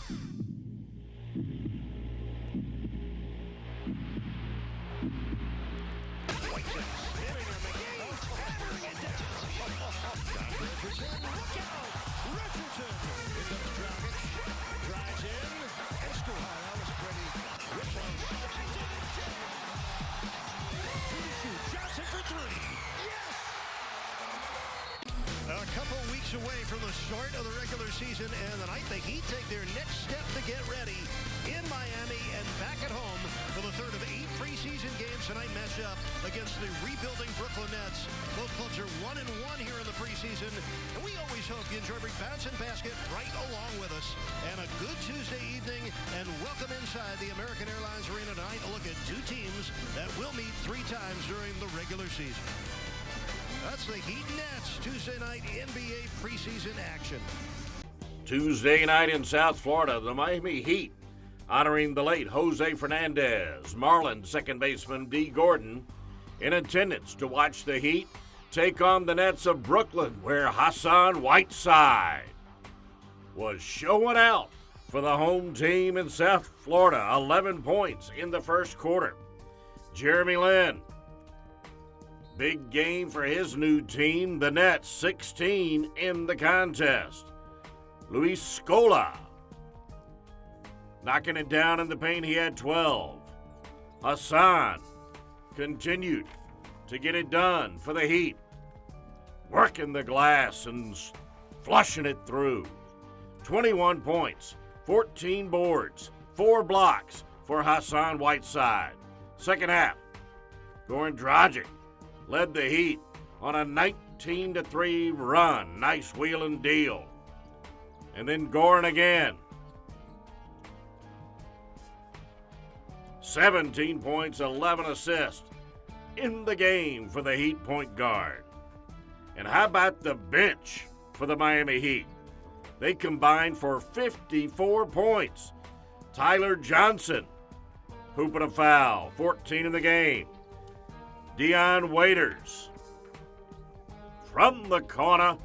A couple weeks away from the start of the regular season, and the night the Heat take their next step to get ready in Miami and back at home for the third of 8 preseason games tonight match up against the rebuilding Brooklyn Nets. Both clubs are 1-1 here in the preseason, and we always hope you enjoy every bounce and basket right along with us. And a good Tuesday evening, and welcome inside the American Airlines Arena tonight. A look at two teams that will meet 3 times during the regular season. That's the Heat Nets Tuesday night NBA preseason action. Tuesday night in South Florida, the Miami Heat honoring the late Jose Fernandez. Marlins second baseman D. Gordon in attendance to watch the Heat take on the Nets of Brooklyn, where Hassan Whiteside was showing out for the home team in South Florida. 11 points in the first quarter. Jeremy Lin, big game for his new team, the Nets, 16 in the contest. Luis Scola knocking it down in the paint, he had 12. Hassan continued to get it done for the Heat, working the glass and flushing it through. 21 points, 14 boards, 4 blocks for Hassan Whiteside. Second half, Goran Dragic led the Heat on a 19-3 run. Nice wheel and deal. And then Goran again. 17 points, 11 assists in the game for the Heat point guard. And how about the bench for the Miami Heat? They combined for 54 points. Tyler Johnson hooping a foul, 14 in the game. Dion Waiters from the corner,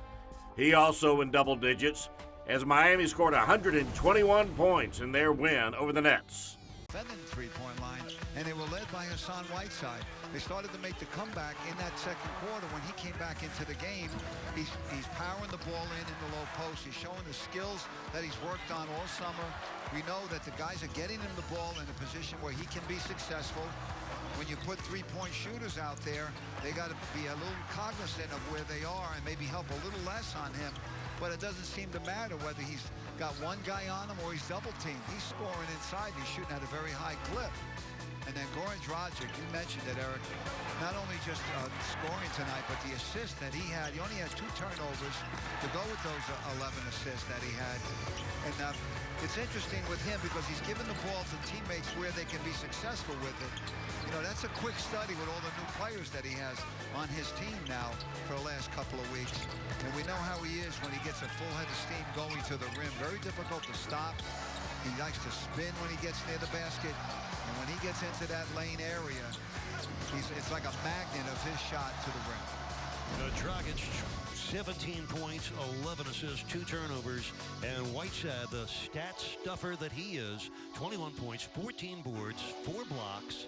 he also in double digits, as Miami scored 121 points in their win over the Nets. Defending the three-point line, and they were led by Hassan Whiteside. They started to make the comeback in that second quarter when he came back into the game. He's powering the ball in the low post. He's showing the skills that he's worked on all summer. We know that the guys are getting him the ball in a position where he can be successful. When you put three-point shooters out there, they got to be a little cognizant of where they are and maybe help a little less on him. But it doesn't seem to matter whether he's got one guy on him or he's double-teamed. He's scoring inside. He's shooting at a very high clip. And then Goran Dragic, you mentioned it, Eric, not only just scoring tonight, but the assist that he had. He only had 2 turnovers to go with those 11 assists that he had. And it's interesting with him because he's given the ball to teammates where they can be successful with it. You know, that's a quick study with all the new players that he has on his team now for the last couple of weeks. And we know how he is when he gets a full head of steam going to the rim. Very difficult to stop. He likes to spin when he gets near the basket. And when he gets into that lane area, it's like a magnet of his shot to the rim. Dragic, 17 points, 11 assists, 2 turnovers. And Whiteside, the stat stuffer that he is, 21 points, 14 boards, 4 blocks,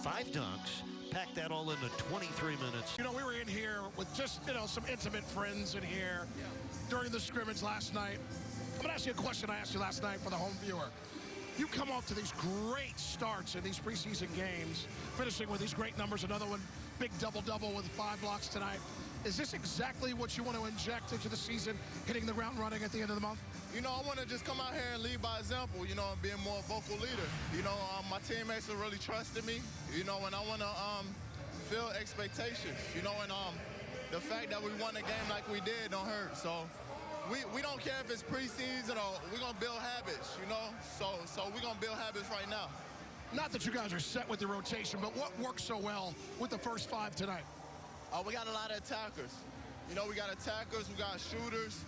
5 dunks. Packed that all into 23 minutes. You know, we were in here with just, some intimate friends in here during the scrimmage last night. I'm going to ask you a question I asked you last night for the home viewer. You come off to these great starts in these preseason games, finishing with these great numbers, another one, big double-double with 5 blocks tonight. Is this exactly what you want to inject into the season, hitting the ground running at the end of the month? I want to just come out here and lead by example, and being more a vocal leader. My teammates are really trusting me, and I want to fill expectations, and the fact that we won a game like we did don't hurt. So we don't care if it's preseason or we're going to build habits, So we're going to build habits right now. Not that you guys are set with the rotation, but what worked so well with the first 5 tonight? We got a lot of attackers. We got attackers, we got shooters.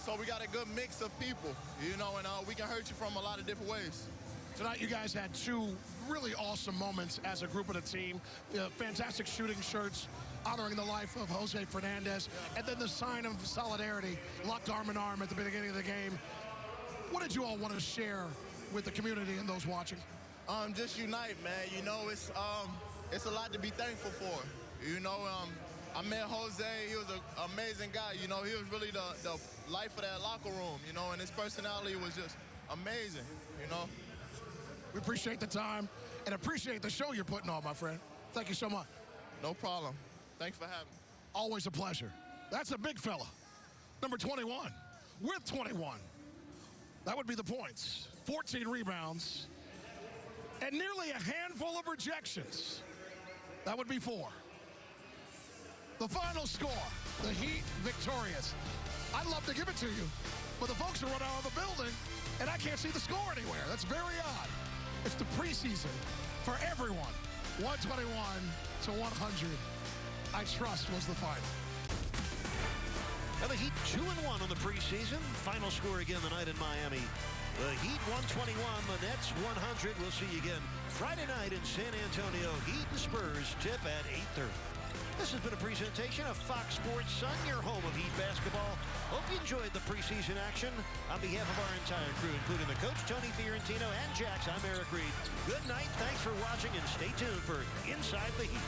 So we got a good mix of people, and we can hurt you from a lot of different ways. Tonight you guys had 2 really awesome moments as a group of the team. Fantastic shooting shirts honoring the life of Jose Fernandez, and then the sign of solidarity, locked arm in arm at the beginning of the game. What did you all want to share with the community and those watching? Just unite, man. You know, it's a lot to be thankful for. You know, I met Jose. He was an amazing guy. You know, he was really the life of that locker room, you know, and his personality was just amazing, you know. We appreciate the time and appreciate the show you're putting on, my friend. Thank you so much. No problem. Thanks for having me. Always a pleasure. That's a big fella. Number 21 with 21. That would be the points. 14 rebounds and nearly a handful of rejections. That would be 4. The final score, the Heat victorious. I'd love to give it to you, but the folks are running out of the building, and I can't see the score anywhere. That's very odd. It's the preseason for everyone. 121 to 100, I trust, was the final. Now the Heat 2-1 on the preseason. Final score again tonight in Miami. The Heat 121, the Nets 100. We'll see you again Friday night in San Antonio. Heat and Spurs tip at 8:30. This has been a presentation of Fox Sports Sun, your home of Heat basketball. Hope you enjoyed the preseason action. On behalf of our entire crew, including the coach, Tony Fiorentino, and Jax, I'm Eric Reed. Good night, thanks for watching, and stay tuned for Inside the Heat.